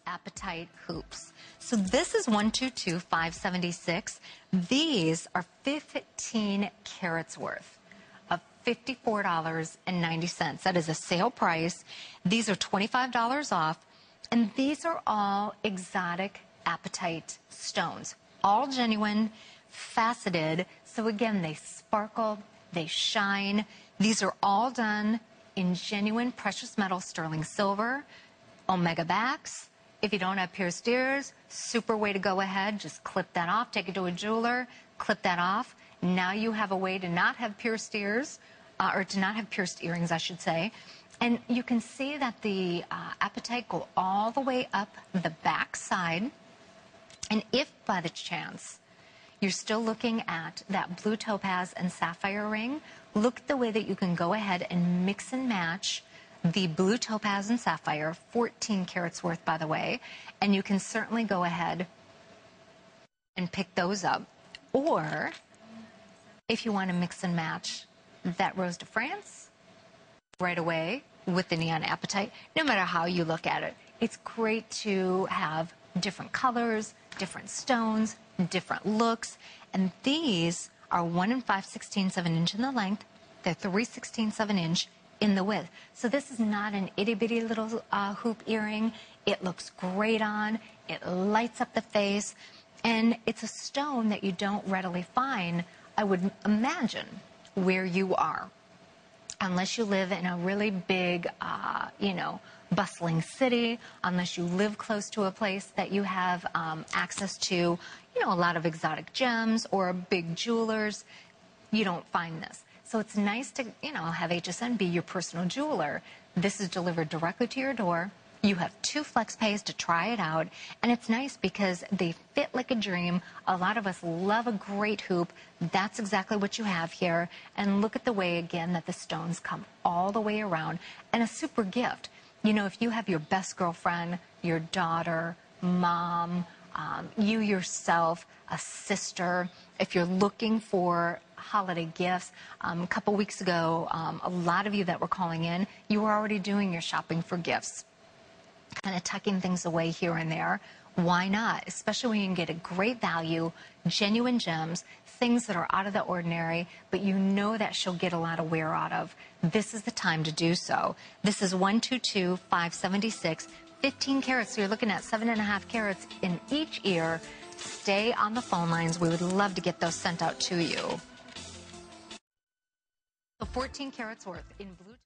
Apatite hoops. So this is 122,576. These are 15 carats worth of $54.90. That is a sale price. These are $25 off, and these are all exotic apatite stones, all genuine, faceted. So again, they sparkle, they shine. These are all done in genuine precious metal sterling silver, omega backs. If you don't have pierced ears, super way to go ahead. Just clip that off, take it to a jeweler, clip that off. Now you have a way to not have pierced ears, or to not have pierced earrings, I should say. And you can see that the apatite go all the way up the back side. And if by the chance you're still looking at that blue topaz and sapphire ring, look at the way that you can go ahead and mix and match the blue topaz and sapphire, 14 carats worth, by the way, and you can certainly go ahead and pick those up. Or if you want to mix and match that Rose de France right away with the neon apatite, no matter how you look at it, it's great to have different colors, different stones, different looks. And these are 1 5/16 of an inch in the length. They're 3/16 of an inch in the width. So this is not an itty-bitty little hoop earring. It looks great on. It lights up the face. And it's a stone that you don't readily find, I would imagine, where you are. Unless you live in a really big, bustling city, unless you live close to a place that you have access to, a lot of exotic gems or big jewelers, you don't find this. So it's nice to, have HSN be your personal jeweler. This is delivered directly to your door. You have 2 flex pays to try it out. And it's nice because they fit like a dream. A lot of us love a great hoop. That's exactly what you have here. And look at the way, again, that the stones come all the way around. And a super gift. If you have your best girlfriend, your daughter, mom, you yourself, a sister, if you're looking for holiday gifts, a couple weeks ago, a lot of you that were calling in, you were already doing your shopping for gifts, kind of tucking things away here and there. Why not? Especially when you can get a great value, genuine gems, things that are out of the ordinary, but you know that she'll get a lot of wear out of. This is the time to do so. This is 122,576, 15 carats. So you're looking at 7.5 carats in each ear. Stay on the phone lines. We would love to get those sent out to you. So 14 carats worth in blue.